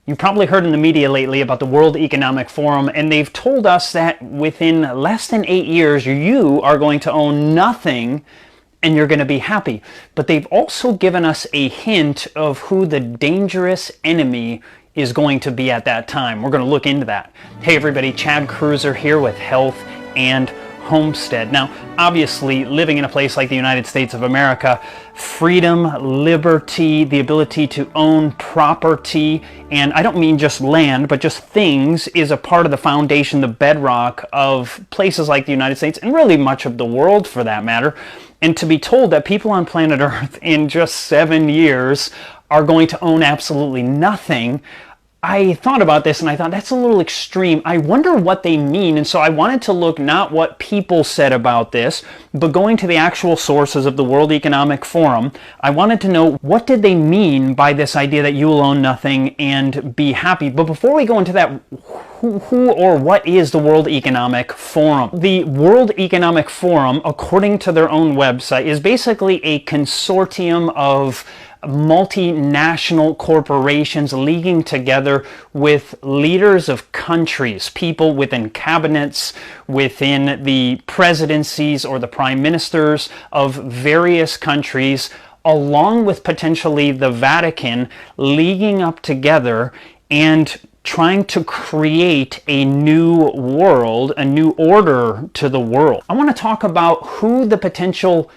You probably heard in the media lately about the World Economic Forum, and they've told us that within less than 8 years, you are going to own nothing and you're going to be happy. But they've also given us a hint of who the dangerous enemy is going to be at that time. We're going to look into that. Hey everybody, Chad Cruiser here with Health and Homestead. Now, obviously, living in a place like the United States of America, freedom, liberty, the ability to own property, and I don't mean just land, but just things, is a part of the foundation, the bedrock of places like the United States, and really much of the world for that matter. And to be told that people on planet Earth in just 7 years are going to own absolutely nothing, I thought about this and I thought that's a little extreme. I wonder what they mean, and so I wanted to look not what people said about this, but going to the actual sources of the World Economic Forum. I wanted to know, what did they mean by this idea that you will own nothing and be happy? But before we go into that, who or what is the World Economic Forum? The World Economic Forum, according to their own website, is basically a consortium of multinational corporations leaguing together with leaders of countries, people within cabinets, within the presidencies or the prime ministers of various countries, along with potentially the Vatican, leaguing up together and trying to create a new world, a new order to the world. I want to talk about who the potential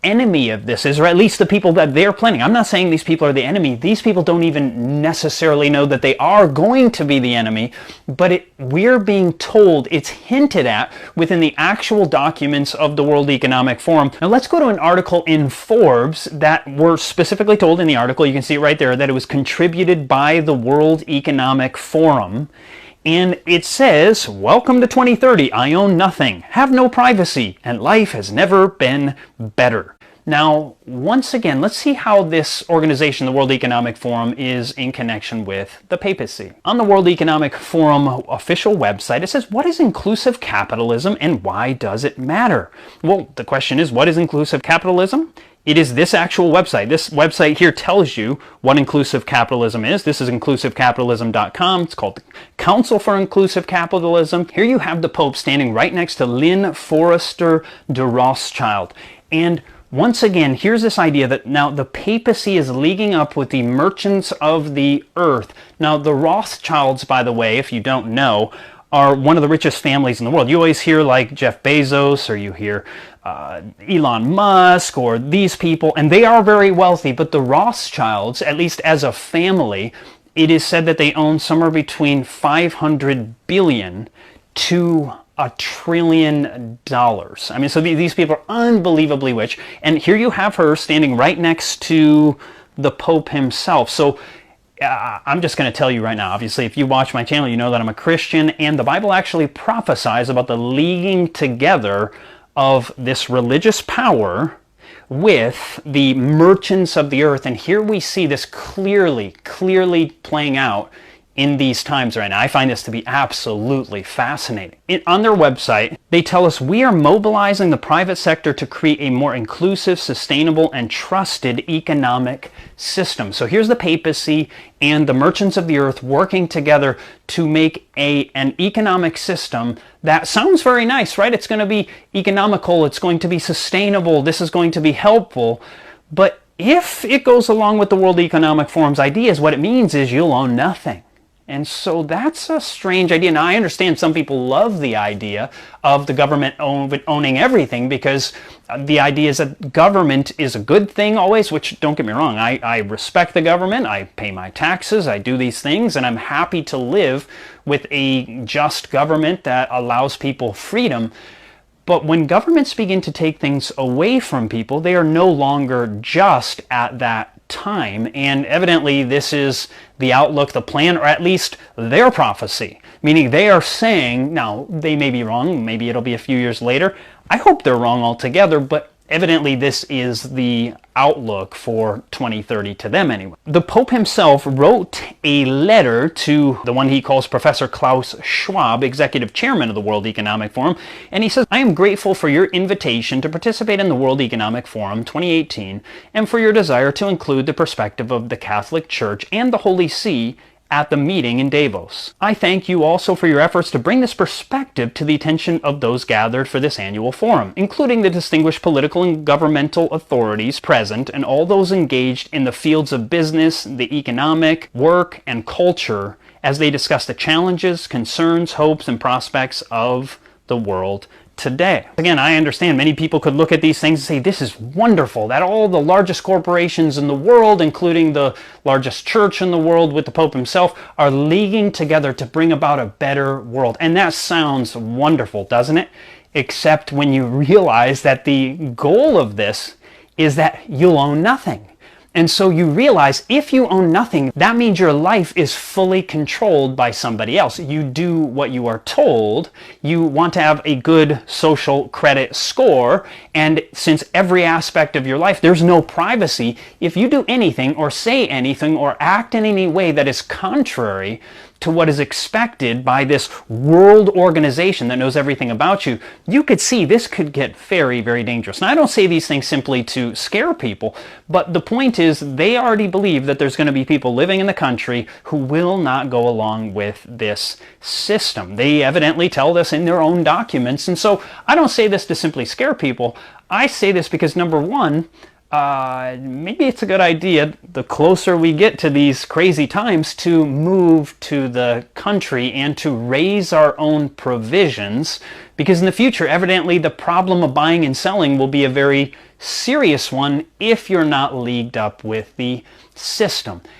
enemy of this is, or at least the people that they're planning. I'm not saying these people are the enemy. These people don't even necessarily know that they are going to be the enemy, but we're being told, it's hinted at within the actual documents of the World Economic Forum. Now let's go to an article in Forbes that we're specifically told in the article, you can see it right there, that it was contributed by the World Economic Forum. And it says, "Welcome to 2030, I own nothing, have no privacy, and life has never been better." Now, once again, let's see how this organization, the World Economic Forum, is in connection with the papacy. On the World Economic Forum official website, it says, what is inclusive capitalism and why does it matter? Well, the question is, what is inclusive capitalism? It is this actual website. This website here tells you what inclusive capitalism is. This is inclusivecapitalism.com. It's called the Council for Inclusive Capitalism. Here you have the Pope standing right next to Lynn Forrester de Rothschild. And once again, here's this idea that now the papacy is leaguing up with the merchants of the earth. Now, the Rothschilds, by the way, if you don't know, are one of the richest families in the world. You always hear like Jeff Bezos, or you hear Elon Musk, or these people, and they are very wealthy, but the Rothschilds, at least as a family, it is said that they own somewhere between 500 billion to $1 trillion. I mean, so these people are unbelievably rich, and here you have her standing right next to the Pope himself. So I'm just going to tell you right now, obviously, if you watch my channel, you know that I'm a Christian, and the Bible actually prophesies about the leaguing together of this religious power with the merchants of the earth. And here we see this clearly playing out in these times right now. I find this to be absolutely fascinating. On their website, they tell us, we are mobilizing the private sector to create a more inclusive, sustainable, and trusted economic system. So here's the papacy and the merchants of the earth working together to make an economic system that sounds very nice, right? It's going to be economical, it's going to be sustainable, this is going to be helpful. But if it goes along with the World Economic Forum's ideas, what it means is you'll own nothing. And so that's a strange idea. Now, I understand some people love the idea of the government owning everything, because the idea is that government is a good thing always, which, don't get me wrong, I respect the government, I pay my taxes, I do these things, and I'm happy to live with a just government that allows people freedom. But when governments begin to take things away from people, they are no longer just at that time, and evidently this is the outlook, the plan, or at least their prophecy, meaning they are saying, now they may be wrong, maybe it'll be a few years later, I hope they're wrong altogether, but evidently this is the outlook for 2030 to them anyway. The Pope himself wrote a letter to the one he calls Professor Klaus Schwab, executive chairman of the World Economic Forum, and he says, I am grateful for your invitation to participate in the World Economic Forum 2018 and for your desire to include the perspective of the Catholic Church and the Holy See at the meeting in Davos. I thank you also for your efforts to bring this perspective to the attention of those gathered for this annual forum, including the distinguished political and governmental authorities present and all those engaged in the fields of business, the economic, work, and culture as they discuss the challenges, concerns, hopes, and prospects of the world today. Again, I understand many people could look at these things and say, this is wonderful that all the largest corporations in the world, including the largest church in the world with the Pope himself, are leaguing together to bring about a better world. And that sounds wonderful, doesn't it? Except when you realize that the goal of this is that you'll own nothing. And so you realize if you own nothing, that means your life is fully controlled by somebody else. You do what you are told. You want to have a good social credit score. And since every aspect of your life, there's no privacy, if you do anything or say anything or act in any way that is contrary to what is expected by this world organization that knows everything about you, you could see this could get very, very dangerous. Now, I don't say these things simply to scare people, but the point is they already believe that there's going to be people living in the country who will not go along with this system. They evidently tell this in their own documents, and so I don't say this to simply scare people. I say this because, number one, maybe it's a good idea, the closer we get to these crazy times, to move to the country and to raise our own provisions, because in the future, evidently, the problem of buying and selling will be a very serious one if you're not leagued up with the system.